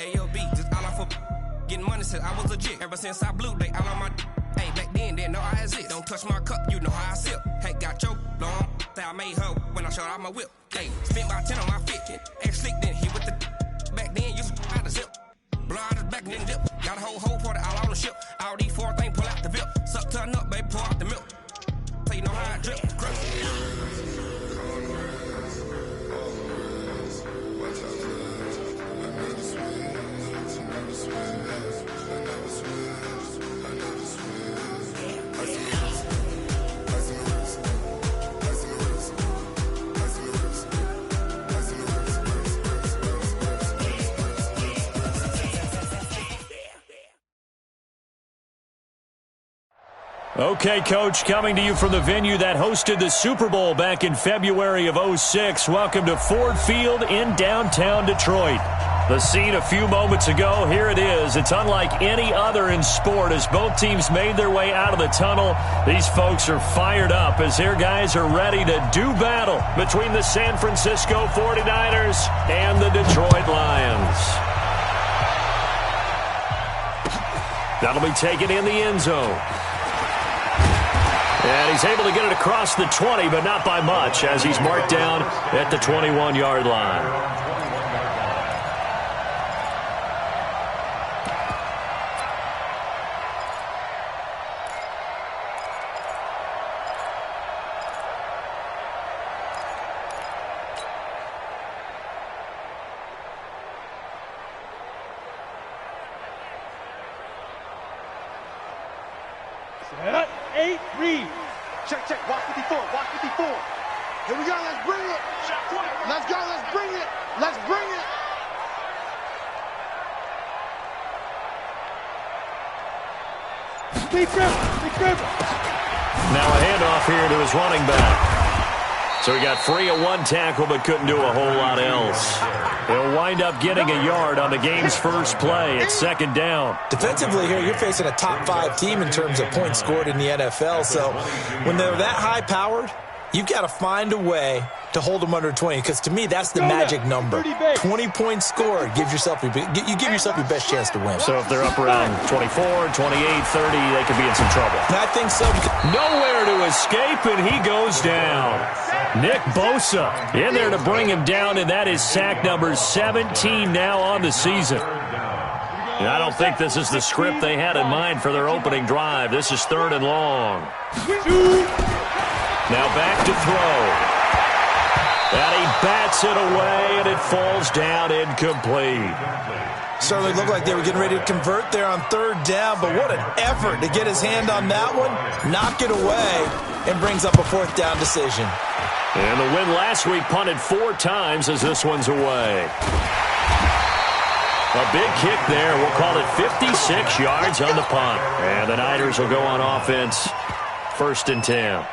AOB, just all off for getting money since I was a jig. Ever since I blew, they all on my hey, back then, didn't know I exist. Don't touch my cup, you know how I sip. Hey, got your long, say I made her when I showed out my whip. Hey, spent about 10 on my fit. Ex-slick, then hit with the back then, used to out the zip. Blow out his back, then dip. Got a whole party all on the ship. All these four things, pull out the VIP. Suck, turn up, baby, pour out the milk. So you know how I drip, crush. Okay, Coach, coming to you from the venue that hosted the Super Bowl back in February of '06. Welcome to Ford Field in downtown Detroit. The scene a few moments ago, here it is. It's unlike any other in sport as both teams made their way out of the tunnel. These folks are fired up as their guys are ready to do battle between the San Francisco 49ers and the Detroit Lions. That'll be taken in the end zone. And he's able to get it across the 20, but not by much, as he's marked down at the 21-yard line. Set, 8, read. Check, check, watch 54, watch 54. Here we go, let's bring it. Let's go, let's bring it. Let's bring it. Big grip. Now a handoff here to his running back. So he got free of one tackle but couldn't do a whole lot else. He'll wind up getting a yard on the game's first play. It's second down. Defensively here, you're facing a top-5 team in terms of points scored in the NFL. So when they're that high-powered, you've got to find a way to hold them under 20, because to me, that's the magic number. 20 points scored. Give yourself your best chance to win. So if they're up around 24, 28, 30, they could be in some trouble. I think so. Nowhere to escape, and he goes down. Nick Bosa in there to bring him down, and that is sack number 17 now on the season. And I don't think this is the script they had in mind for their opening drive. This is third and long. Now back to throw. And he bats it away, and it falls down incomplete. Certainly looked like they were getting ready to convert there on third down, but what an effort to get his hand on that one, knock it away, and brings up a fourth down decision. And the win last week punted 4 times as this one's away. A big kick there. We'll call it 56 yards on the punt. And the Niners will go on offense, 1st and 10.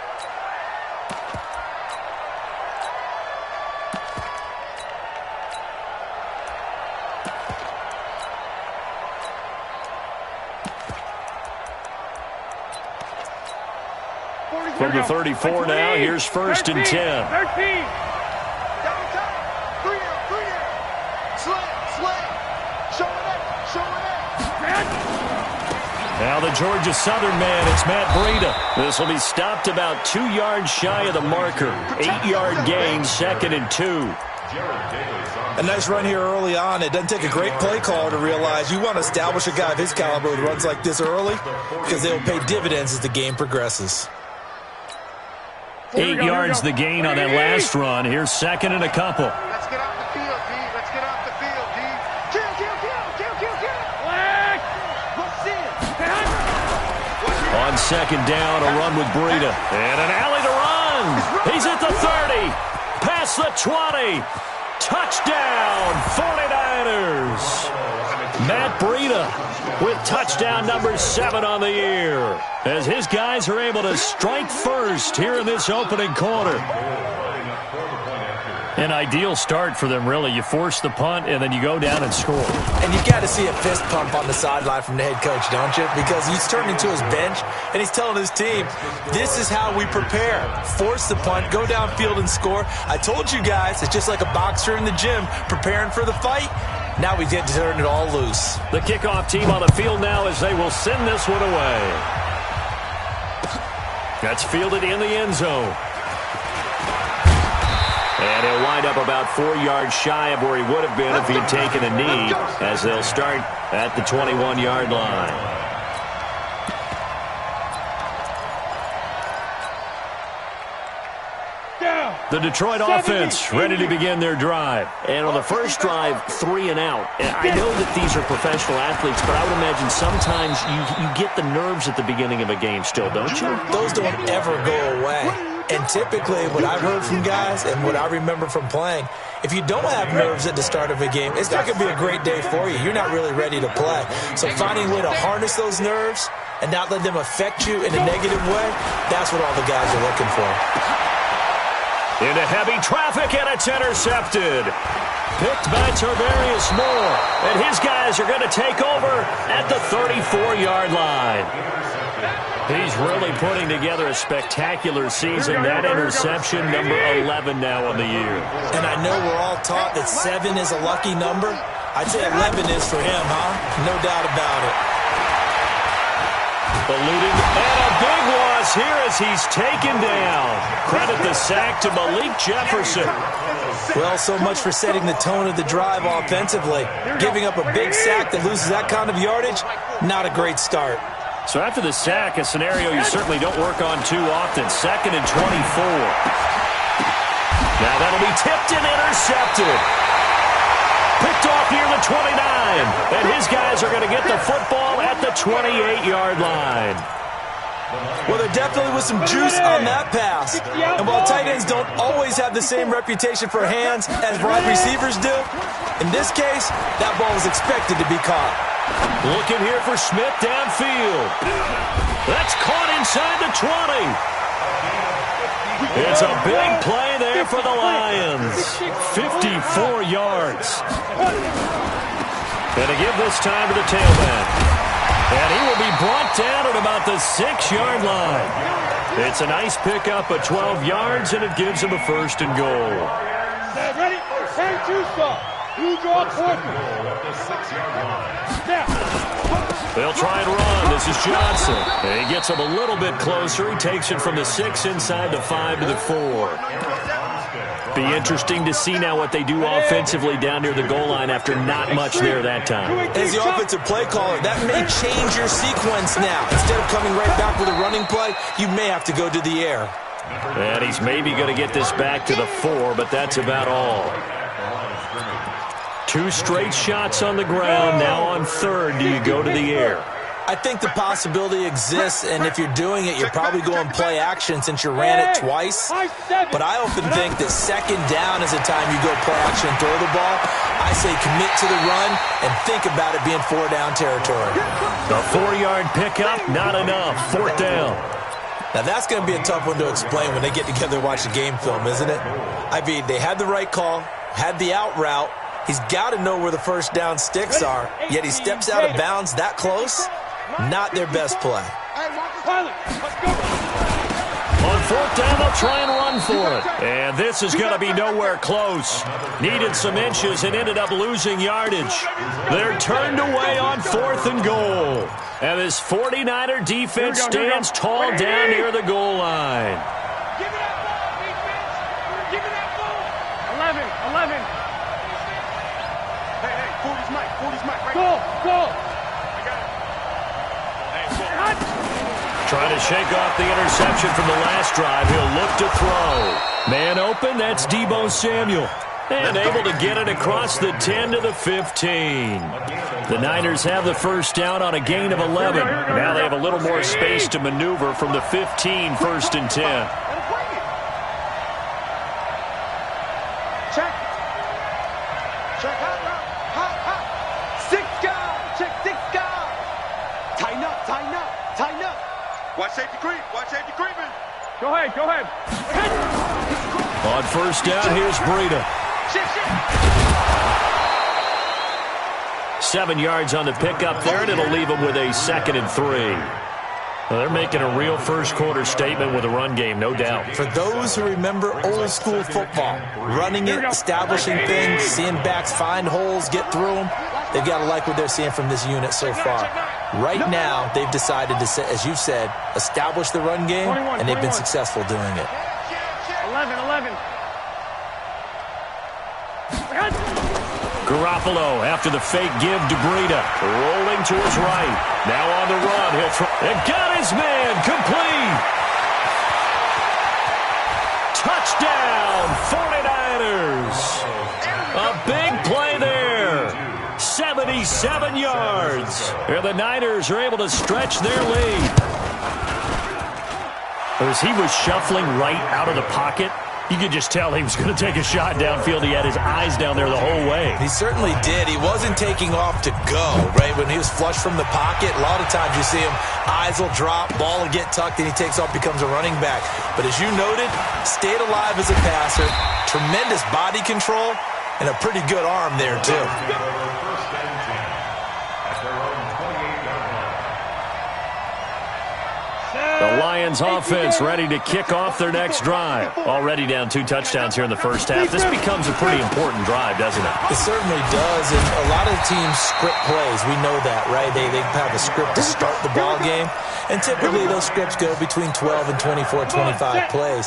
From the 34 now, here's 1st and 10. 13. Now the Georgia Southern man, it's Matt Breida. This will be stopped about 2 yards shy of the marker. 8-yard gain, 2nd and 2. A nice run here early on. It doesn't take a great play caller to realize you want to establish a guy of his caliber who runs like this early, because they will pay dividends as the game progresses. 8 yards the gain on that last run. Here's 2nd and a couple. Let's get off the field, D. Let's get off the field, D. Kill. On 2nd down, a run with Breida. And an alley to run. He's at the 30. Past the 20. Touchdown, 49ers. Matt Breida with touchdown number 7 on the year, as his guys are able to strike first here in this opening quarter. An ideal start for them, really. You force the punt, and then you go down and score. And you got to see a fist pump on the sideline from the head coach, don't you? Because he's turning to his bench, and he's telling his team, this is how we prepare. Force the punt, go downfield and score. I told you guys, it's just like a boxer in the gym preparing for the fight. Now we get to turn it all loose. The kickoff team on the field now as they will send this one away. That's fielded in the end zone. And he'll wind up about 4 yards shy of where he would have been if he had taken a knee, as they'll start at the 21-yard line. The Detroit offense ready to begin their drive. And on the first drive, 3 and out. And I know that these are professional athletes, but I would imagine sometimes you get the nerves at the beginning of a game still, don't you? Those don't ever go away. And typically, what I've heard from guys and what I remember from playing, if you don't have nerves at the start of a game, it's not going to be a great day for you. You're not really ready to play. So finding a way to harness those nerves and not let them affect you in a negative way, that's what all the guys are looking for. Into heavy traffic, and it's intercepted. Picked by Tarvarius Moore. And his guys are going to take over at the 34-yard line. He's really putting together a spectacular season. That interception, number 11 now on the year. And I know we're all taught that 7 is a lucky number. I'd say 11 is for him, huh? No doubt about it. Eluding, and a big loss here as he's taken down. Credit the sack to Malik Jefferson. Well, so much for setting the tone of the drive offensively. Giving up a big sack that loses that kind of yardage, not a great start. So after the sack, a scenario you certainly don't work on too often. 2nd and 24. Now that'll be tipped and intercepted. Picked off near the 29, and his guys are going to get the football at the 28-yard line. Well, there definitely was some juice on that pass. And while tight ends don't always have the same reputation for hands as wide receivers do, in this case, that ball was expected to be caught. Looking here for Smith downfield. That's caught inside the 20. It's a big play there for the Lions. 54 yards. And to give this time to the tailback. And he will be brought down at about the 6-yard line. It's a nice pickup of 12 yards, and it gives him a 1st and goal. Ready? Hey, you draw They'll try and run. This is Johnson. And he gets him a little bit closer. He takes it from the 6 inside the 5 to the 4. Be interesting to see now what they do offensively down near the goal line after not much there that time. As the offensive play caller, that may change your sequence now. Instead of coming right back with a running play, you may have to go to the air. And he's maybe going to get this back to the 4, but that's about all. 2 straight shots on the ground. Now on 3rd, do you go to the air? I think the possibility exists, and if you're doing it, you're probably going play action since you ran it twice. But I often think that 2nd down is the time you go play action and throw the ball. I say commit to the run and think about it being 4-down territory. The 4-yard pickup, not enough. 4th down. Now, that's going to be a tough one to explain when they get together and watch the game film, isn't it? I mean, they had the right call, had the out route. He's got to know where the 1st down sticks are, yet he steps out of bounds that close. Not their best play. On 4th down, they'll try and run for it. And this is going to be nowhere close. Needed some inches and ended up losing yardage. They're turned away on 4th and goal. And this 49er defense stands tall down near the goal line. Give me that ball, defense. Give me that ball. 11. Hey, 40's Mike, right? Go. Trying to shake off the interception from the last drive. He'll look to throw. Man open, that's Deebo Samuel. And able to get it across the 10 to the 15. The Niners have the 1st down on a gain of 11. Now they have a little more space to maneuver from the 15, 1st and 10. Check. Hot. 6 guys. Check 6 guys. Tighten up. Watch safety creeping. Go ahead. On 1st down, here's Breida. 7 yards on the pickup there, and it'll leave him with a 2nd and 3. Well, they're making a real first-quarter statement with a run game, no doubt. For those who remember old-school football, running it, establishing things, seeing backs find holes, get through them, they've got to like what they're seeing from this unit so far. Right now, they've decided to, as you said, establish the run game, and they've been successful doing it. 11. Garoppolo after the fake give to Breida. Rolling to his right. Now on the run. He'll got his man. Complete. Touchdown, 49ers. A big play there. 77 yards. And the Niners are able to stretch their lead. As he was shuffling right out of the pocket, you could just tell he was going to take a shot downfield. He had his eyes down there the whole way. He certainly did. He wasn't taking off to go, right? When he was flush from the pocket, a lot of times you see him, eyes will drop, ball will get tucked, and he takes off, becomes a running back. But as you noted, stayed alive as a passer, tremendous body control, and a pretty good arm there, too. The Lions offense ready to kick off their next drive. Already down 2 touchdowns here in the first half. This becomes a pretty important drive, doesn't it? It certainly does, and a lot of teams script plays. We know that, right? They have a script to start the ball game, and typically those scripts go between 12 and 24, 25 plays.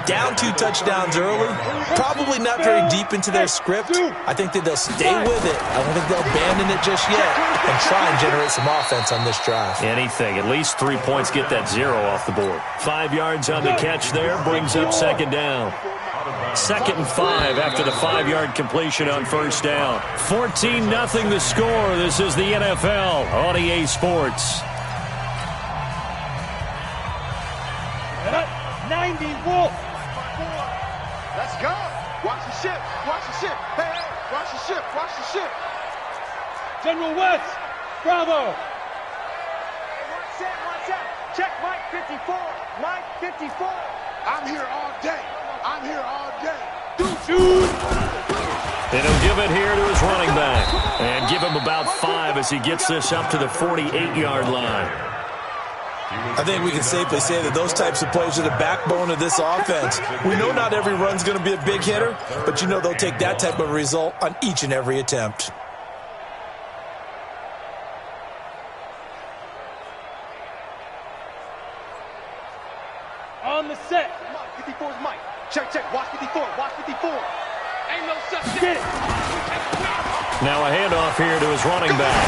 Down 2 touchdowns early, probably not very deep into their script. I think that they'll stay with it. I don't think they'll abandon it just yet and try and generate some offense on this drive. Anything, at least 3 points, get that 0 off the board. 5 yards on the catch there, brings up second down. 2nd and 5 after the 5-yard completion on first down. 14-0 the score. This is the NFL on EA Sports. 90 Wolf. Let's go. Watch the ship. Watch the ship. Hey, watch the ship. Watch the ship. General West. Bravo. Check Mike 54. Mike 54. I'm here all day. I'm here all day. Dude. And he'll give it here to his running back. And give him about 5 as he gets this up to the 48-yard line. I think we can safely say that those types of plays are the backbone of this offense. We know not every run's going to be a big hitter, but you know they'll take that type of result on each and every attempt. On the set. Mike, 54 is Mike. Check. Watch 54. Watch 54. Ain't no such thing. Now a handoff here to his running back.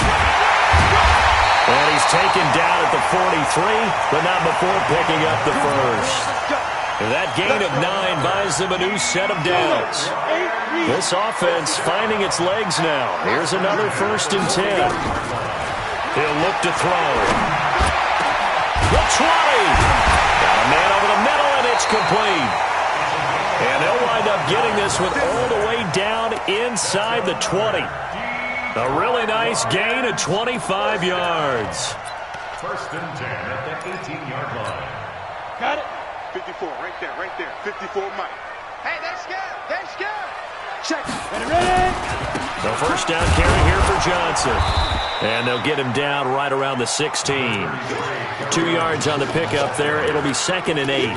And he's taken down at the 43, but not before picking up the first. That gain of 9 buys them a new set of downs. This offense finding its legs now. Here's another 1st and 10. He'll look to throw. The 20. Got a man over the middle, and it's complete. And they'll wind up getting this one all the way down inside the 20. A really nice gain of 25 yards. 1st and 10 at the 18-yard line. Got it. 54, right there. 54, Mike. Hey, they're scared. Check. Ready. The first down carry here for Johnson. And they'll get him down right around the 16. 2 yards on the pickup there. It'll be 2nd and 8.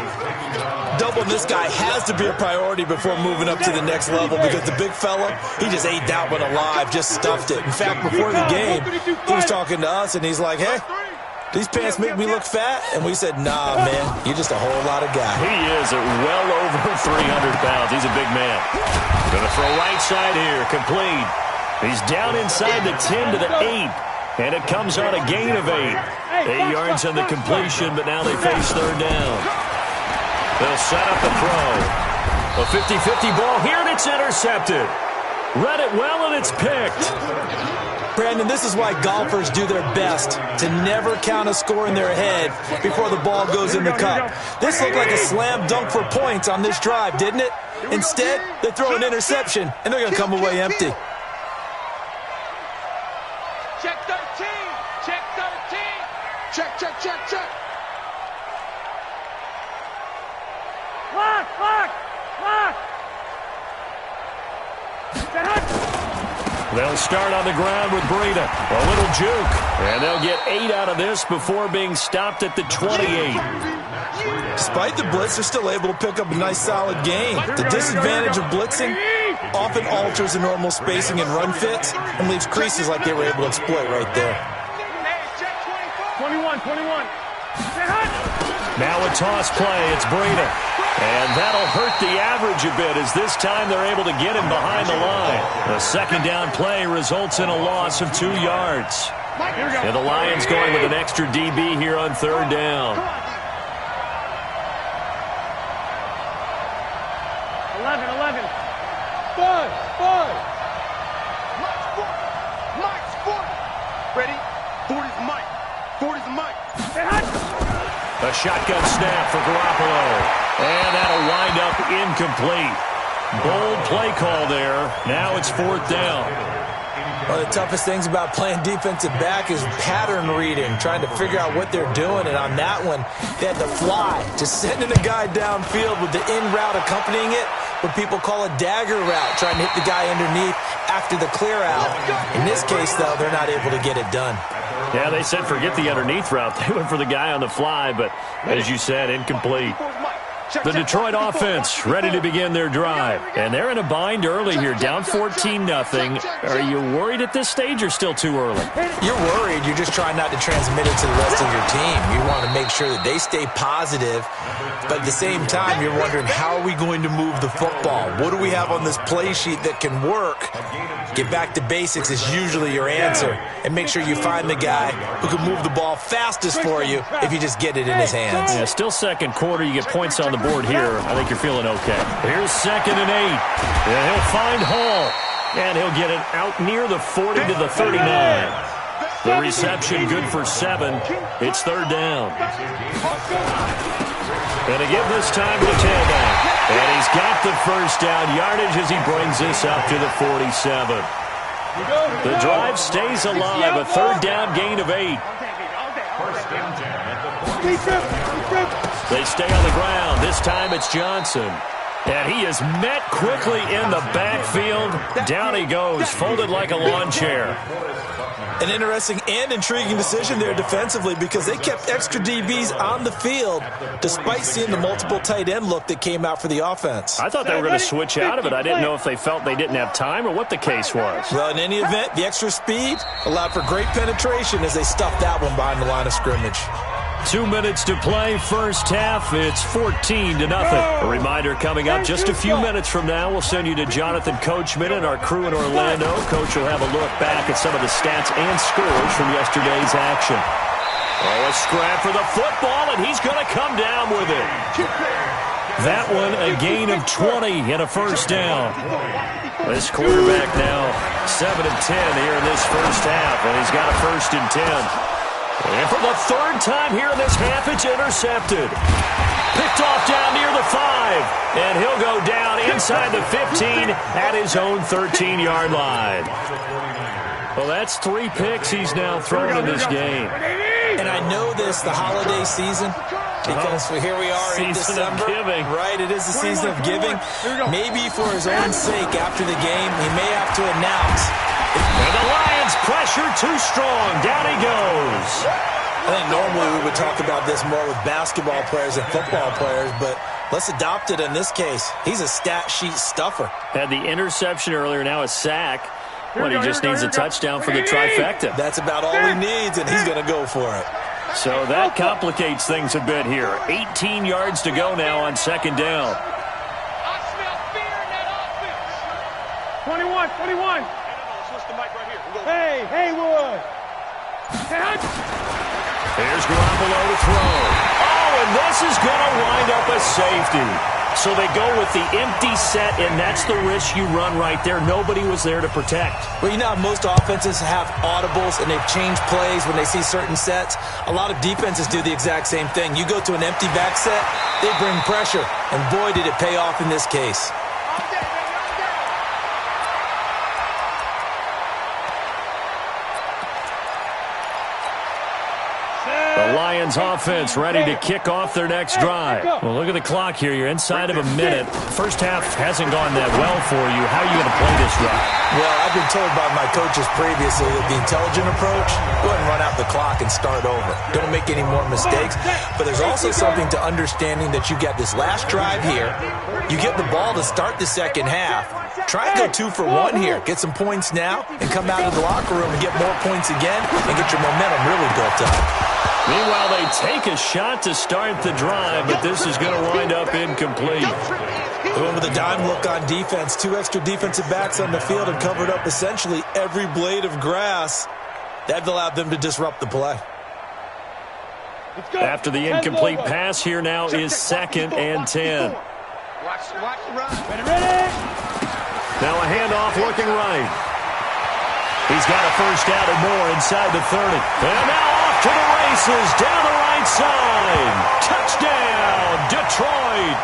Doubling this guy has to be a priority before moving up to the next level because the big fella, he just ate that one alive, just stuffed it. In fact, before the game, he was talking to us, and he's like, hey, these pants make me look fat? And we said, nah, man, you're just a whole lot of guy. He is at well over 300 pounds. He's a big man. Going to throw right side here, complete. He's down inside the 10 to the 8, and it comes on a gain of 8. 8 yards on the completion, but now they face 3rd down. They'll set up the throw. A 50-50 ball here, and it's intercepted. Read it well, and it's picked. Brandon, this is why golfers do their best to never count a score in their head before the ball goes in the cup. This looked like a slam dunk for points on this drive, didn't it? Instead, they throw an interception, and they're going to come away empty. Check 13. Check 13. Check. Lock. They'll start on the ground with Breida. A little juke. And they'll get 8 out of this before being stopped at the 28. Despite the blitz, they're still able to pick up a nice, solid gain. The disadvantage of blitzing often alters the normal spacing and run fits and leaves creases like they were able to exploit right there. 21. Now a toss play. It's Breida. And that'll hurt the average a bit as this time they're able to get him behind the line. The second down play results in a loss of 2 yards. And the Lions going with an extra DB here on third down. 11. 5. Mike's 40. Ready? 40's Mike. 40's Mike. A shotgun snap for Garoppolo. And that'll wind up incomplete. Bold play call there. Now it's fourth down. One of the toughest things about playing defensive back is pattern reading, trying to figure out what they're doing. And on that one, they had to fly, just sending a guy downfield with the in route accompanying it, what people call a dagger route, trying to hit the guy underneath after the clear out. In this case, though, they're not able to get it done. Yeah, they said forget the underneath route. They went for the guy on the fly, but as you said, incomplete. The Detroit offense ready to begin their drive. And they're in a bind early here, down 14-0. Are you worried at this stage or still too early? You're worried. You're just trying not to transmit it to the rest of your team. You want to make sure that they stay positive. But at the same time, you're wondering, how are we going to move the football? What do we have on this play sheet that can work? Get back to basics is usually your answer. And make sure you find the guy who can move the ball fastest for you if you just get it in his hands. Yeah, still second quarter. You get points on the board here. I think you're feeling okay. Here's 2nd and 8. And he'll find Hall. And he'll get it out near the 40 to the 39. The reception good for 7. It's third down. And to give this time to the tailback. And he's got the first down yardage as he brings this up to the 47. The drive stays alive. A third down gain of 8. They stay on the ground. This time it's Johnson. And he is met quickly in the backfield. Down he goes, folded like a lawn chair. An interesting and intriguing decision there defensively because they kept extra DBs on the field despite seeing the multiple tight end look that came out for the offense. I thought they were going to switch out of it. I didn't know if they felt they didn't have time or what the case was. Well, in any event, the extra speed allowed for great penetration as they stuffed that one behind the line of scrimmage. 2 minutes to play, first half. It's 14-0. A reminder coming up just a few minutes from now. We'll send you to Jonathan Coachman and our crew in Orlando. Coach will have a look back at some of the stats and scores from yesterday's action. Oh, a scrap for the football, and he's going to come down with it. That one, a gain of 20 and a first down. This quarterback now 7 of 10 here in this first half, and he's got a 1st and 10. And for the third time here in this half, it's intercepted. Picked off down near the 5. And he'll go down inside the 15 at his own 13-yard line. Well, that's 3 picks he's now thrown in this game. And I know this, the holiday season, because here we are in December. Season of giving. Right, it is the season of giving. Maybe for his own sake after the game, he may have to announce. And the Lions pressure too strong. Down he goes. I think normally we would talk about this more with basketball players and football players, but let's adopt it in this case. He's a stat sheet stuffer. Had the interception earlier, now a sack. Well, he just needs a touchdown for the trifecta. That's about all he needs, and he's going to go for it. So that complicates things a bit here. 18 yards to go now on second down. I smell fear in that offense. 21. Hey, Haywood. Here's Garoppolo to throw. Oh, and this is going to wind up a safety. So they go with the empty set, and that's the risk you run right there. Nobody was there to protect. Well, you know how most offenses have audibles, and they've changed plays when they see certain sets. A lot of defenses do the exact same thing. You go to an empty back set, they bring pressure, and boy, did it pay off in this case. The Lions offense ready to kick off their next drive. Well, look at the clock here. You're inside of a minute. First half hasn't gone that well for you. How are you going to play this drive? Well, I've been told by my coaches previously that the intelligent approach, go ahead and run out the clock and start over. Don't make any more mistakes. But there's also something to understanding that you got this last drive here. You get the ball to start the second half. Try and go 2 for 1 here. Get some points now and come out of the locker room and get more points again and get your momentum really built up. Meanwhile, they take a shot to start the drive, but this is going to wind up incomplete. Going with a dime look on defense. 2 extra defensive backs on the field and covered up essentially every blade of grass. That allowed them to disrupt the play. After the incomplete pass, here now is 2nd and 10. Watch the run. Ready. Now a handoff looking right. He's got a first down or more inside the 30. And now off to the races down the right side. Touchdown, Detroit.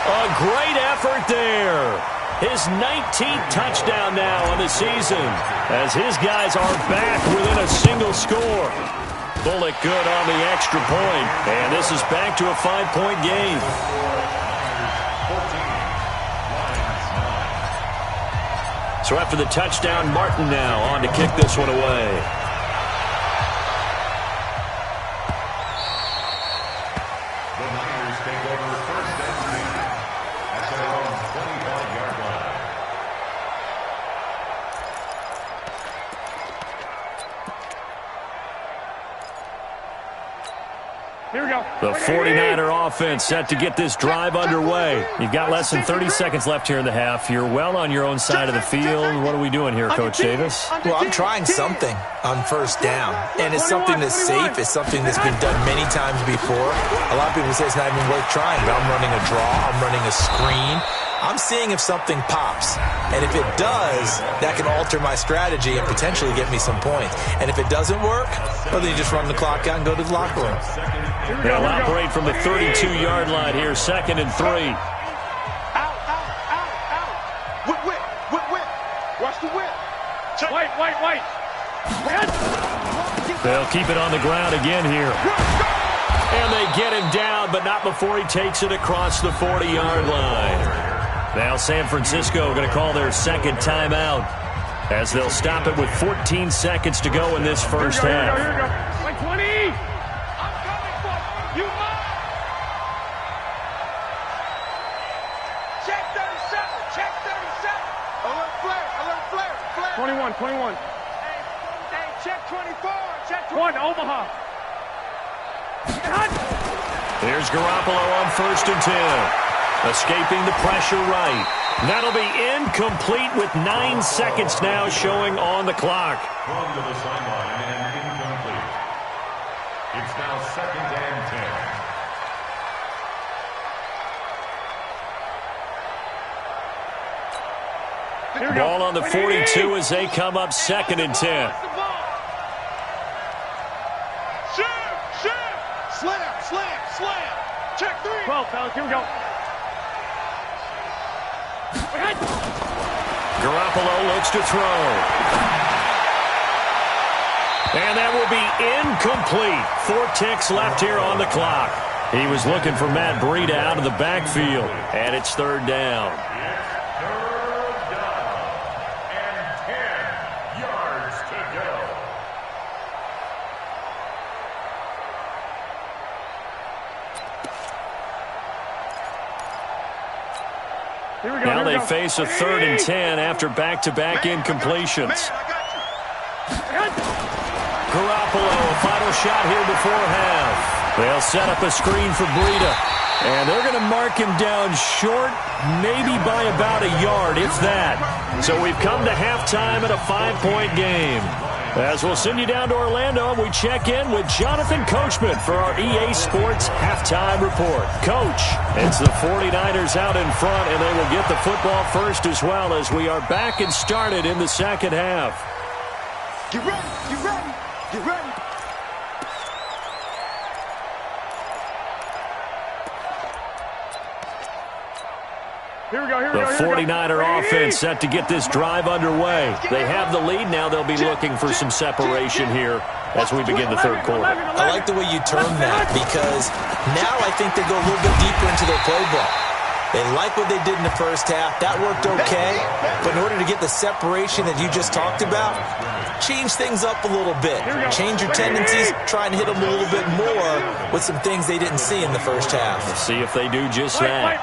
A great effort there. His 19th touchdown now on the season as his guys are back within a single score. Bullock good on the extra point. And this is back to a 5-point game. So after the touchdown, Martin now on to kick this one away. The Niners take over 1st and 10 at their own 25-yard line. Here we go. The 49er offense set to get this drive underway. You've got less than 30 seconds left here in the half. You're well on your own side of the field. What are we doing here, Coach Davis? Well, I'm trying something on first down, and it's something that's safe. It's something that's been done many times before. A lot of people say it's not even worth trying, but I'm running a draw. I'm running a screen. I'm seeing if something pops, and if it does, that can alter my strategy and potentially get me some points. And if it doesn't work, well, then you just run the clock out and go to the locker room. They'll operate from the 32-yard line here, 2nd and 3. Out. Whip. Watch the whip. White. They'll keep it on the ground again here. And they get him down, but not before he takes it across the 40-yard line. Now San Francisco going to call their 2nd timeout as they'll stop it with 14 seconds to go in this first half. Here we go. 20. I'm coming for you. Mine. Check 37. Alert flare. 21. Hey, check 24. Check 1, Omaha. Here's Garoppolo on 1st and 10. Escaping the pressure right. That'll be incomplete with 9 seconds now showing on the clock. Thrown to the sideline and incomplete. It's now 2nd and 10. Ball on the 42 as they come up 2nd and 10. Slam. Check 3. 12, fellas, here we go. Garoppolo looks to throw. And that will be incomplete. 4 ticks left here on the clock. He was looking for Matt Breida out of the backfield. And it's 3rd down. It's 3rd down and 10 yards to go. Now they face a 3rd and 10 after back-to-back incompletions. Garoppolo, a final shot here before half. They'll set up a screen for Breida. And they're going to mark him down short, maybe by about a yard, if that. So we've come to halftime at a 5-point game. As we'll send you down to Orlando, we check in with Jonathan Coachman for our EA Sports Halftime Report. Coach, it's the 49ers out in front, and they will get the football first as well as we are back and started in the second half. Get ready. Here we go. The 49er offense set to get this drive underway. They have the lead now. They'll be looking for some separation here. as we begin the third quarter. I like the way you term that because now I think they go a little bit deeper into their playbook. They like what they did in the first half. That worked okay. But in order to get the separation that you just talked about, change things up a little bit. Change your tendencies. Try and hit them a little bit more with some things they didn't see in the first half. We'll see if they do just that.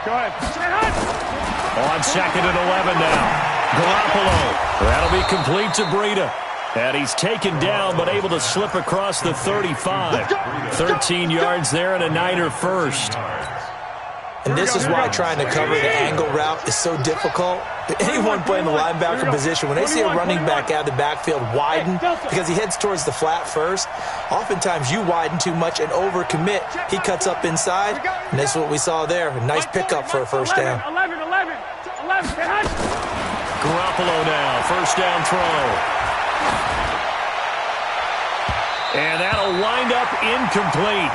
Go ahead. On 2nd and 11 now. Garoppolo. That'll be complete to Breida. And he's taken down but able to slip across the 35. 13 yards there and a Niner first. And this is why trying to cover the angle route is so difficult. Anyone playing the linebacker position, when they see a running back out of the backfield widen because he heads towards the flat first, oftentimes you widen too much and overcommit. He cuts up inside, and this is what we saw there. A nice pickup for a first down. 11. Garoppolo now, first down throw. And that'll wind up incomplete.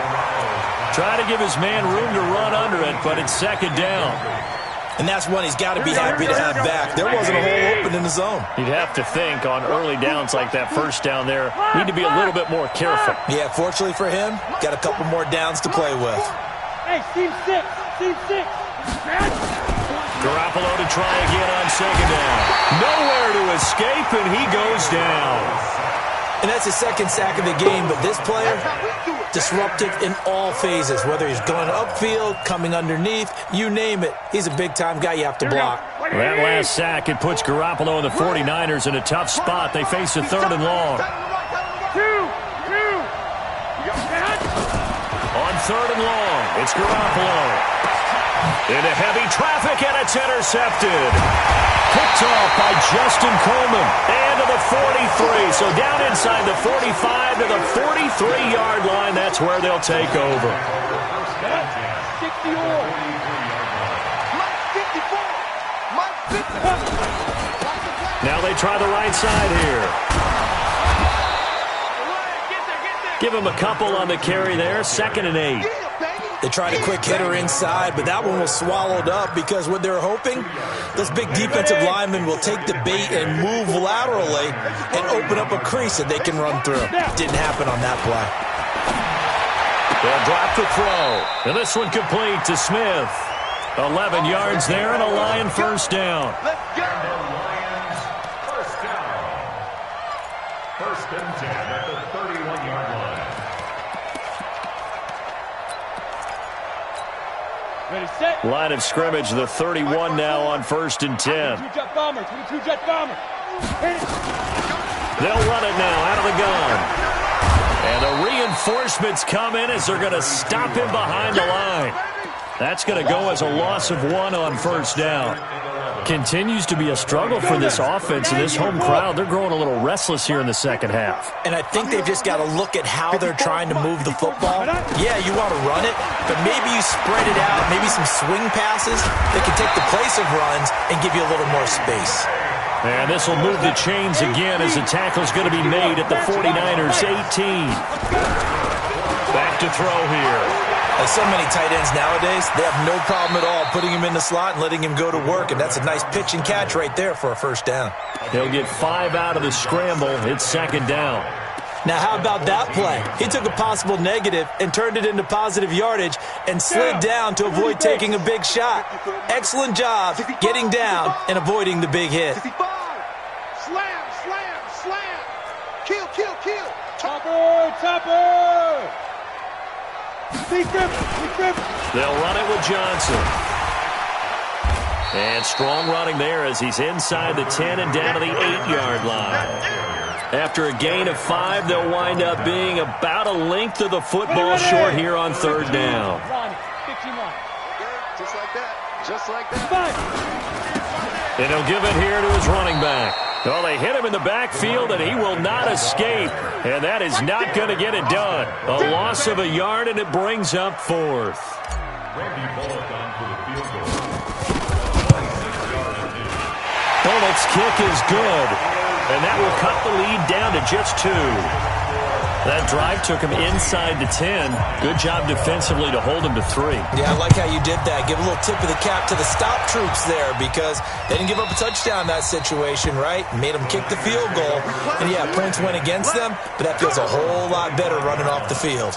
Try to give his man room to run under it, but it's second down. And that's one he's got to be happy to have back. There wasn't a hole open in the zone. You'd have to think on early downs like that first down there, need to be a little bit more careful. Yeah, fortunately for him, got a couple more downs to play with. Hey, Steve 6. Garoppolo to try again on second down. Nowhere to escape, and he goes down. And that's his second sack of the game, but this player, disruptive in all phases, whether he's going upfield, coming underneath, you name it. He's a big-time guy you have to block. That last sack, it puts Garoppolo and the 49ers in a tough spot. They face a 3rd and long. On 3rd and long, it's Garoppolo. Into heavy traffic, and it's intercepted. Picked off by Justin Coleman. And to the 43. So down inside the 45 to the 43-yard line. That's where they'll take over. 60 all. Now they try the right side here. Give him a couple on the carry there. 2nd and 8. They tried a quick hitter inside, but that one was swallowed up because what they're hoping, those big defensive linemen will take the bait and move laterally and open up a crease that they can run through. Didn't happen on that play. They'll drop the throw. And this one complete to Smith. 11 yards there and a Lion first down. Let's go. Lions first down. 1st and 10 at the 31-yard line. Ready, set. Line of scrimmage, the 31 now on 1st and 10. 22 jet bomber. They'll run it now out of the gun. And the reinforcements come in as they're going to stop him behind the line. That's going to go as a loss of 1 on 1st down. Continues to be a struggle for this offense and this home crowd. They're growing a little restless here in the second half. And I think they've just got to look at how they're trying to move the football. Yeah, you want to run it, but maybe you spread it out, maybe some swing passes that can take the place of runs and give you a little more space. And this will move the chains again as the tackle's going to be made at the 49ers 18. Back to throw here. Like so many tight ends nowadays, they have no problem at all putting him in the slot and letting him go to work, and that's a nice pitch and catch right there for a first down. They'll get 5 out of the scramble. It's 2nd down. Now, how about that play? He took a possible negative and turned it into positive yardage and slid down to avoid taking a big shot. Excellent job getting down and avoiding the big hit. Slam. Kill. Topper. They'll run it with Johnson. And strong running there as he's inside the 10 and down to the 8-yard line. After a gain of 5, they'll wind up being about a length of the football short here on 3rd down. Just like that. And he'll give it here to his running back. Well, they hit him in the backfield, and he will not escape. And that is not going to get it done. A loss of a yard, and it brings up 4th. Bullock's kick is good. And that will cut the lead down to just 2. That drive took him inside the 10. Good job defensively to hold him to 3. Yeah, I like how you did that. Give a little tip of the cap to the stop troops there because they didn't give up a touchdown in that situation, right? Made them kick the field goal. And, yeah, points went against them, but that feels a whole lot better running off the field.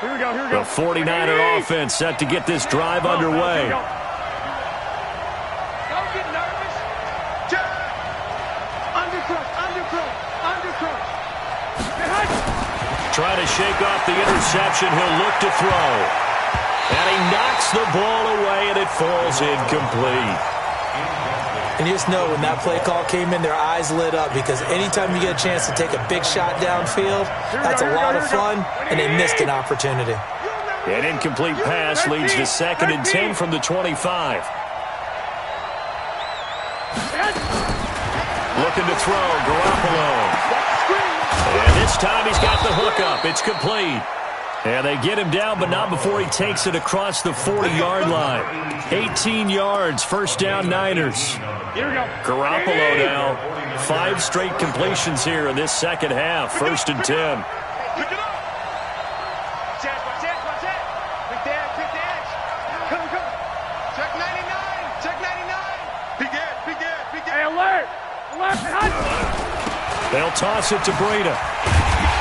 Here we go, here we go. The 49er offense set to get this drive underway. Don't get nervous. Undercross. Trying to shake off the interception. He'll look to throw. And he knocks the ball away, and it falls incomplete. And you just know when that play call came in, their eyes lit up because anytime you get a chance to take a big shot downfield, that's a lot of fun, and they missed an opportunity. An incomplete pass leads to 2nd and 10 from the 25. Looking to throw, Garoppolo. And this time he's got the hook up. It's complete. And they get him down, but not before he takes it across the 40-yard line. 18 yards, first down Niners. Here we go. Garoppolo now. 5 straight completions here in this second half. 1st and 10. Pick it up. Watch that. Big dash. Come. Check 99. Big edge. Hey, alert. They'll toss it to Breida.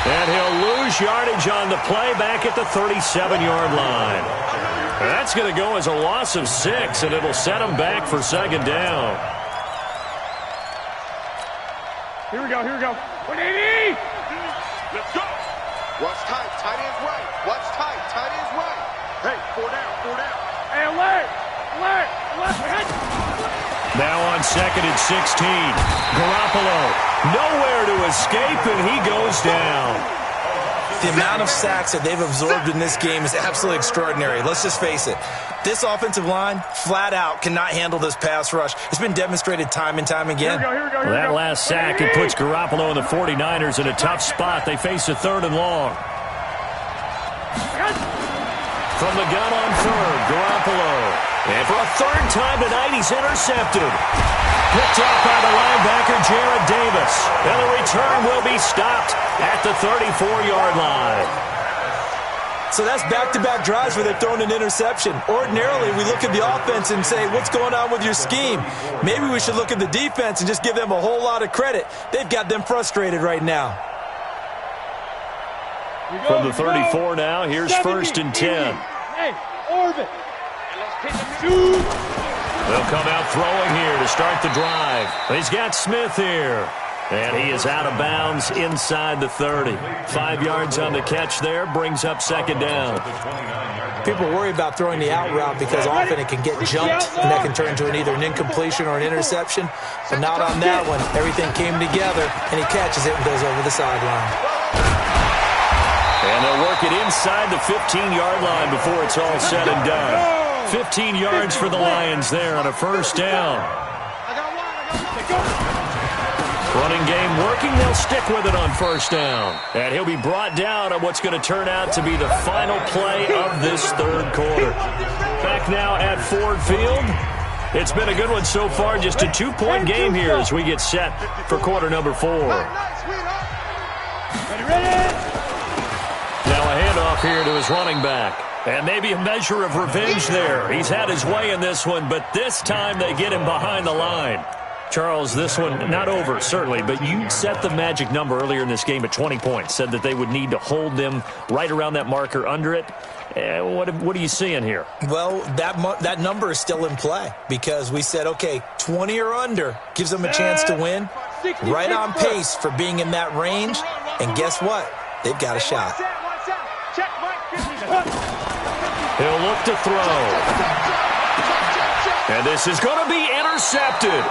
And he'll lose yardage on the play back at the 37-yard line. That's going to go as a loss of 6, and it'll set him back for 2nd down. Here we go. 180. Let's go. Watch tight. Tight end's right. Watch tight. Tight end's right. Hey, 4 down. Hey, alert. Now on 2nd and 16. Garoppolo nowhere to escape, and he goes down. The amount of sacks that they've absorbed in this game is absolutely extraordinary. Let's just face it. This offensive line, flat out, cannot handle this pass rush. It's been demonstrated time and time again. Here we go. That last sack, it puts Garoppolo and the 49ers in a tough spot. They face a 3rd and long. From the gun on 3rd, Garoppolo. And for a 3rd time tonight, he's intercepted. Picked off by the linebacker, Jarrad Davis. And the return will be stopped at the 34-yard line. So that's back-to-back drives where they've thrown an interception. Ordinarily, we look at the offense and say, what's going on with your scheme? Maybe we should look at the defense and just give them a whole lot of credit. They've got them frustrated right now. From the 34 now, here's 1st and 10. Hey, orbit. They'll come out throwing here to start the drive. He's got Smith here. And he is out of bounds inside the 30. 5 yards on the catch there, brings up 2nd down. People worry about throwing the out route because often it can get jumped, and that can turn into either an incompletion or an interception. But not on that one. Everything came together, and he catches it and goes over the sideline. And they'll work it inside the 15-yard line before it's all said and done. 15 yards for the Lions there on a 1st down. Running game working. They'll stick with it on 1st down. And he'll be brought down on what's going to turn out to be the final play of this 3rd quarter. Back now at Ford Field. It's been a good one so far. Just a 2-point game here as we get set for quarter number 4. Now a handoff here to his running back. And maybe a measure of revenge there. He's had his way in this one, but this time they get him behind the line. Charles, this one not over, certainly, but you set the magic number earlier in this game at 20 points, said that they would need to hold them right around that marker under it. What are you seeing here? Well, that number is still in play because we said, okay, 20 or under gives them a chance to win. Right on pace for being in that range. And guess what? They've got a shot. He'll look to throw. And this is going to be intercepted.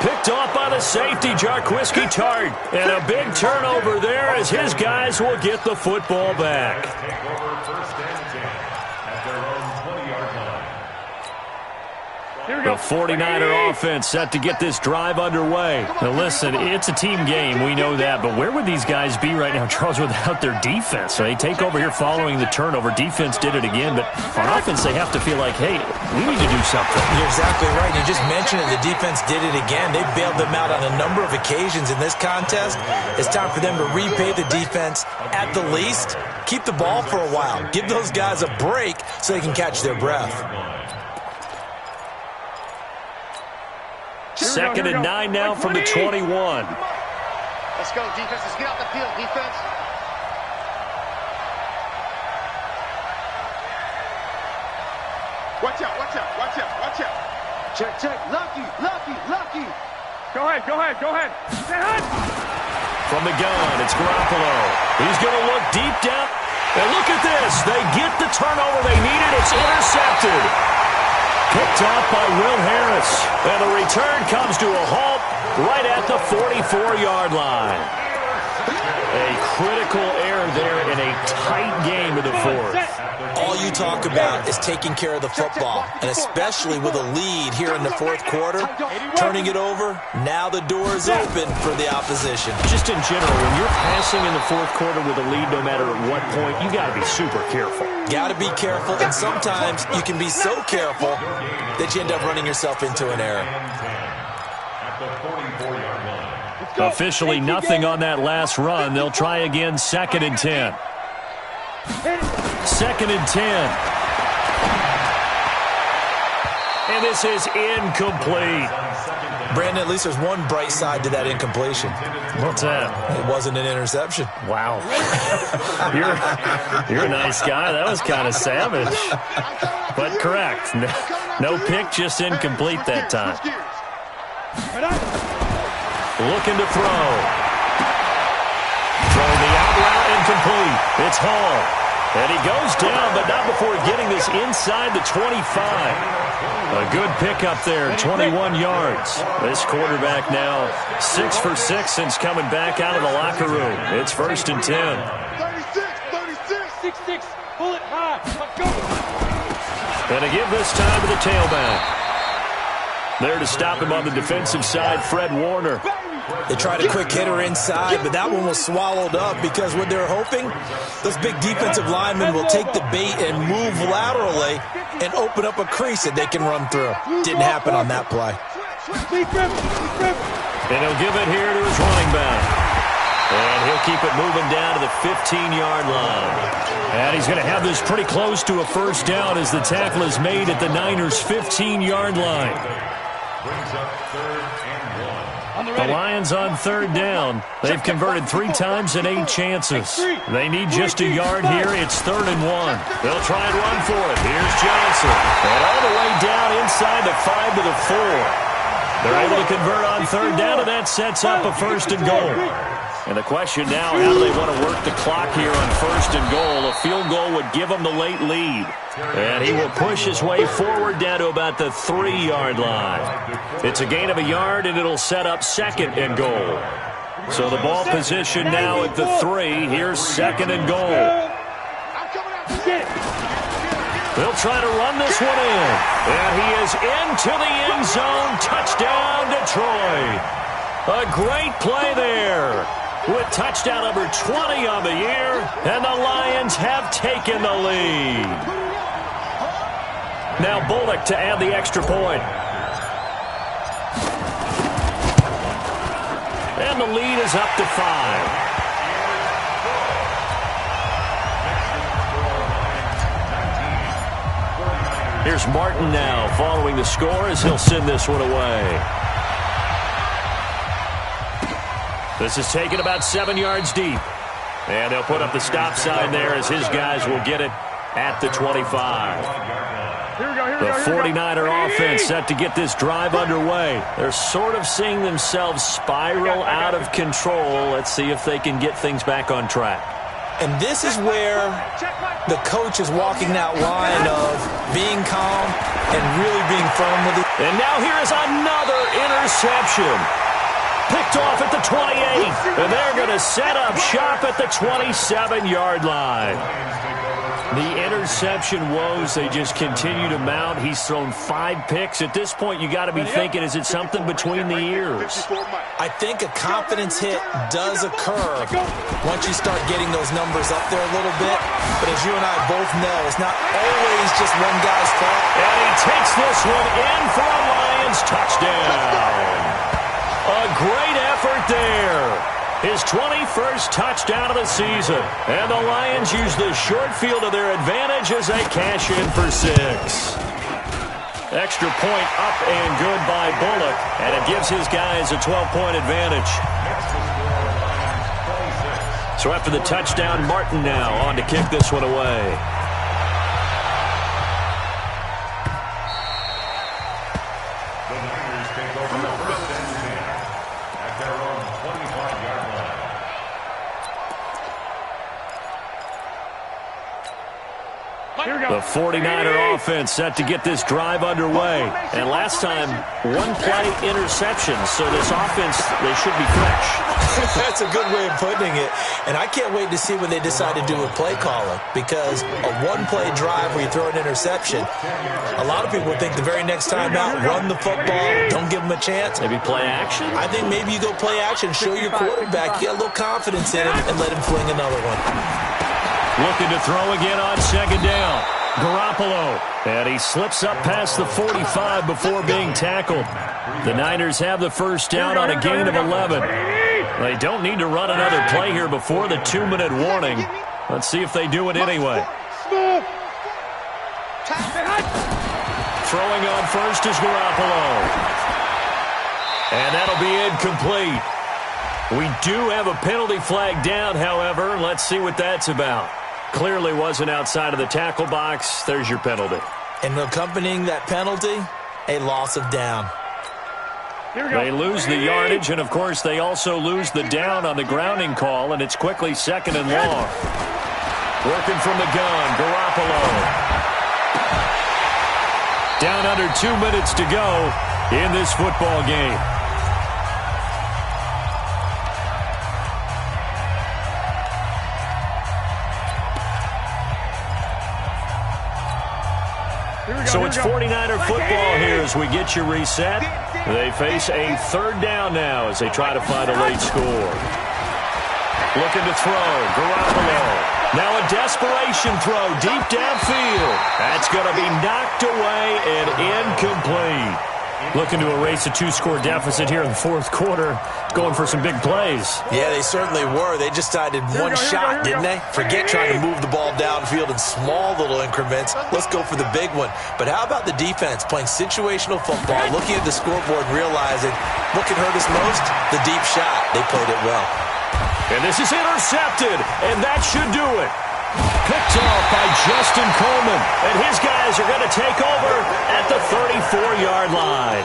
Picked off by the safety, Jarquiski Tart. And a big turnover there as his guys will get the football back. The 49er offense set to get this drive underway. Now listen, it's a team game, we know that, but where would these guys be right now, Charles, without their defense? So they take over here following the turnover. Defense did it again, but on offense they have to feel like, hey, we need to do something. You're exactly right. You just mentioned it. The defense did it again. They bailed them out on a number of occasions in this contest. It's time for them to repay the defense at the least. Keep the ball for a while. Give those guys a break so they can catch their breath. 2nd and 9 now from the 21. Let's go, defense. Let's get out the field, defense. Watch out, watch out, watch out, watch out. Check, check. Lucky, lucky, lucky. Go ahead. Stay hot. From the gun, it's Garoppolo. He's going to look deep down. And look at this. They get the turnover they needed. It's intercepted. Picked off by Will Harris. And the return comes to a halt right at the 44-yard line. A critical error there in a tight game in the fourth. All you talk about is taking care of the football, and especially with a lead here in the fourth quarter, turning it over, now the door is open for the opposition. Just in general, when you're passing in the fourth quarter with a lead, no matter at what point, you got to be super careful. Got to be careful, and sometimes you can be so careful that you end up running yourself into an error. Officially nothing on that last run. They'll try again, 2nd and 10. 2nd and 10. And this is incomplete. Brandon, at least there's one bright side to that incompletion. What's that? It wasn't an interception. Wow. You're a nice guy. That was kind of savage. But correct. No pick, just incomplete that time. Looking to throw. Throwing the out route, incomplete. It's Hall. And he goes down, but not before getting this inside the 25. A good pickup there, 21 yards. This quarterback now 6 for 6 since coming back out of the locker room. It's 1st and 10. 36, 6-6, pull it high. Let's go. And to give this time to the tailback. There to stop him on the defensive side, Fred Warner. They tried a quick hitter inside, but that one was swallowed up because what they're hoping, those big defensive linemen will take the bait and move laterally and open up a crease that they can run through. Didn't happen on that play. And he'll give it here to his running back. And he'll keep it moving down to the 15-yard line. And he's going to have this pretty close to a first down as the tackle is made at the Niners' 15-yard line. Brings up 3rd and 1. The Lions on 3rd down. They've converted 3 times and 8 chances. They need just a yard here. It's 3rd and 1. They'll try and run for it. Here's Johnson. And all the way down inside the 5 to the 4. They're able to convert on 3rd down, and that sets up a 1st and goal. And the question now, how do they want to work the clock here on 1st and goal? A field goal would give them the late lead. And he will push his way forward down to about the 3-yard line. It's a gain of a yard, and it'll set up 2nd and goal. So the ball position now at the 3. Here's 2nd and goal. They'll try to run this one in. And he is into the end zone. Touchdown, Detroit. A great play there. With touchdown number 20 on the year, and the Lions have taken the lead. Now Bullock to add the extra point. And the lead is up to 5. Here's Martin now following the score as he'll send this one away. This is taken about 7 yards deep. And they'll put up the stop sign there as his guys will get it at the 25. The 49er offense set to get this drive underway. They're sort of seeing themselves spiral out of control. Let's see if they can get things back on track. And this is where the coach is walking that line of being calm and really being firm with it. And now here is another interception. Picked off at the 28, and they're going to set up shop at the 27-yard line. The interception woes, they just continue to mount. He's thrown 5 picks. At this point, you got to be thinking, is it something between the ears? I think a confidence hit does occur once you start getting those numbers up there a little bit. But as you and I both know, it's not always just one guy's fault. And he takes this one in for a Lions touchdown. A great effort there. His 21st touchdown of the season. And the Lions use the short field to their advantage as they cash in for 6. Extra point up and good by Bullock. And it gives his guys a 12-point advantage. So after the touchdown, Martin now on to kick this one away. The 49er offense set to get this drive underway. And last time, 1-play interception. So this offense, they should be fresh. That's a good way of putting it. And I can't wait to see when they decide to do a play calling. Because a 1-play drive where you throw an interception, a lot of people think the very next time out, run the football, don't give them a chance. Maybe play action? I think maybe you go play action, show your quarterback, get a little confidence in him, and let him fling another one. Looking to throw again on second down. Garoppolo. And he slips up past the 45 before being tackled. The Niners have the first down on a gain of 11. They don't need to run another play here before the 2-minute warning. Let's see if they do it anyway. Throwing on first is Garoppolo. And that'll be incomplete. We do have a penalty flag down, however. Let's see what that's about. Clearly wasn't outside of the tackle box. There's your penalty. And accompanying that penalty, a loss of down. They lose the yardage, and, of course, they also lose the down on the grounding call, and it's quickly 2nd and long. Working from the gun, Garoppolo. Down under 2 minutes to go in this football game. So it's 49er football here as we get you reset. They face a 3rd down now as they try to find a late score. Looking to throw, Garoppolo. Now a desperation throw deep downfield. That's going to be knocked away and incomplete. Looking to erase a 2-score deficit here in the 4th quarter. Going for some big plays. Yeah, they certainly were. They just decided one shot, didn't they? Forget trying to move the ball downfield in small little increments. Let's go for the big one. But how about the defense playing situational football, looking at the scoreboard and realizing what can hurt us most? The deep shot. They played it well. And this is intercepted, and that should do it. Picked off by Justin Coleman. And his guys are going to take over at the 34-yard line.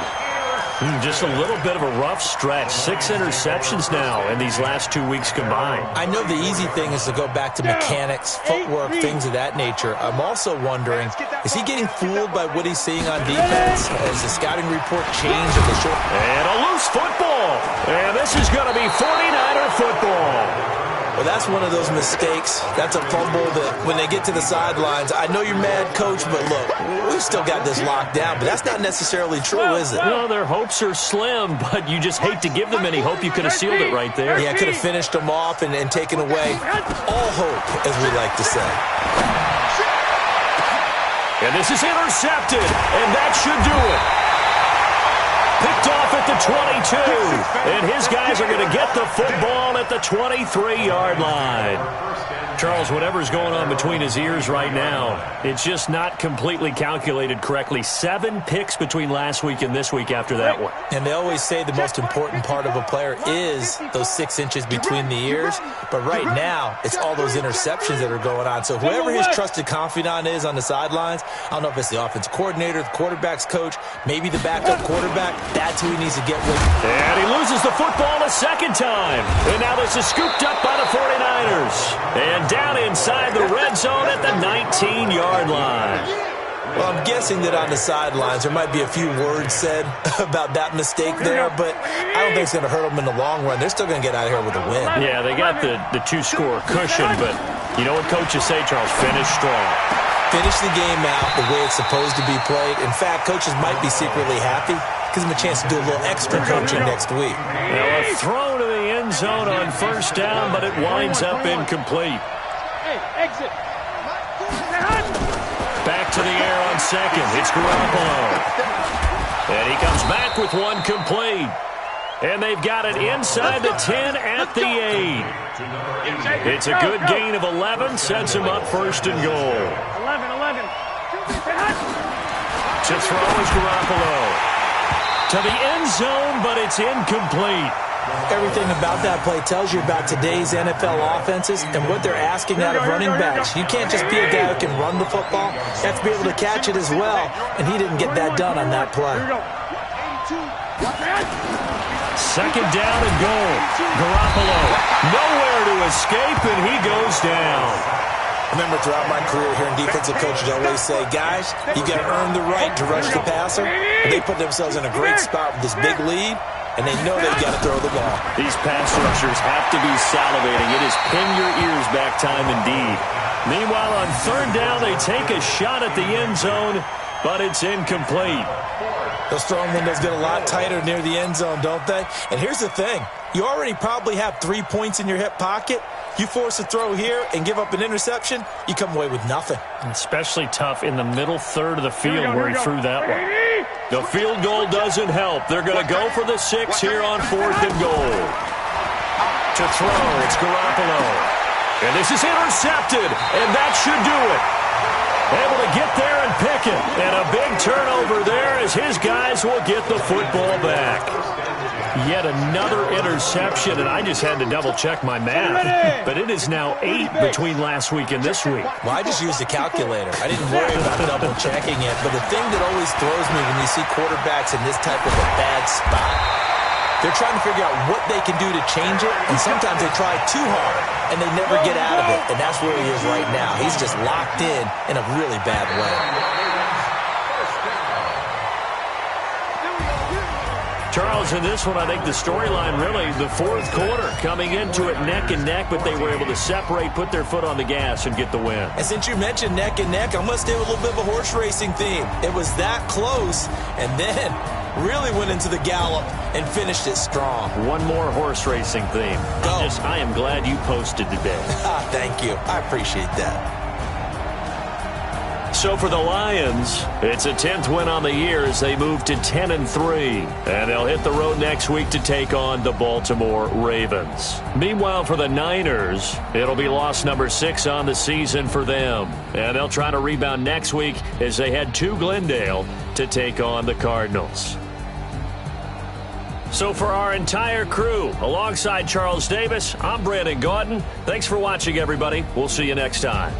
Just a little bit of a rough stretch. 6 interceptions now in these last 2 weeks combined. I know the easy thing is to go back to mechanics, footwork, things of that nature. I'm also wondering, is he getting fooled by what he's seeing on defense? Has the scouting report changed at the short? And a loose football. And this is going to be 49er football. Well, that's one of those mistakes. That's a fumble that when they get to the sidelines, I know you're mad, Coach, but look, we've still got this locked down. But that's not necessarily true, is it? Well, their hopes are slim, but you just hate to give them any hope. You could have sealed it right there. Yeah, could have finished them off and taken away all hope, as we like to say. And this is intercepted, and that should do it. Picked off at the 22, and his guys are going to get the football at the 23-yard line. Charles, whatever's going on between his ears right now, it's just not completely calculated correctly. 7 picks between last week and this week after that one. And they always say the most important part of a player is those 6 inches between the ears. But right now, it's all those interceptions that are going on. So whoever his trusted confidant is on the sidelines, I don't know if it's the offensive coordinator, the quarterback's coach, maybe the backup quarterback, that's who he needs to get with. And he loses the football a second time. And now this is scooped up by the 49ers. And down inside the red zone at the 19-yard line. Well, I'm guessing that on the sidelines there might be a few words said about that mistake there, but I don't think it's going to hurt them in the long run. They're still going to get out of here with a win. Yeah, they got the 2-score cushion, but You know what coaches say, Charles? Finish strong. Finish the game out the way it's supposed to be played. In fact, coaches might be secretly happy. Gives them a chance to do a little extra coaching next week. Now a throw to the end zone on first down, but it winds up incomplete. Hey, exit. Back to the air on second. It's Garoppolo. And he comes back with one complete. And they've got it inside the 10 at the 8. It's a good gain of 11. Sets him up first and goal. 11. To throw is Garoppolo. To the end zone, but it's incomplete. Everything about that play tells you about today's NFL offenses and what they're asking out of running backs. You can't just be a guy who can run the football. You have to be able to catch it as well, and he didn't get that done on that play. Second down and goal. Garoppolo nowhere to escape, and he goes down. Remember, throughout my career here in defensive coaches, I always say, guys, you got to earn the right to rush the passer. And they put themselves in a great spot with this big lead, and they know they've got to throw the ball. These pass rushers have to be salivating. It is pin your ears back time indeed. Meanwhile, on third down, they take a shot at the end zone, but it's incomplete. Those throwing windows get a lot tighter near the end zone, don't they? And here's the thing. You already probably have 3 points in your hip pocket. You force a throw here and give up an interception, you come away with nothing. Especially tough in the middle third of the field where he threw that one. The field goal doesn't help. They're going to go for the 6 here on 4th and goal. To throw, it's Garoppolo. And this is intercepted, and that should do it. Able to get there and pick it. And a big turnover there as his guys will get the football back. Yet another interception, and I just had to double-check my math. But it is now 8 between last week and this week. Well, I just used a calculator. I didn't worry about double-checking it. But the thing that always throws me when you see quarterbacks in this type of a bad spot, they're trying to figure out what they can do to change it, and sometimes they try too hard, and they never get out of it. And that's where he is right now. He's just locked in a really bad way. Charles, in this one, I think the storyline really, the fourth quarter, coming into it neck and neck, but they were able to separate, put their foot on the gas, and get the win. And since you mentioned neck and neck, I'm going to stay with a little bit of a horse racing theme. It was that close, and then really went into the gallop and finished it strong. One more horse racing theme. I am glad you posted today. Thank you. I appreciate that. So for the Lions, it's a 10th win on the year as they move to 10-3. And they'll hit the road next week to take on the Baltimore Ravens. Meanwhile, for the Niners, it'll be loss number 6 on the season for them. And they'll try to rebound next week as they head to Glendale to take on the Cardinals. So for our entire crew, alongside Charles Davis, I'm Brandon Gautin. Thanks for watching, everybody. We'll see you next time.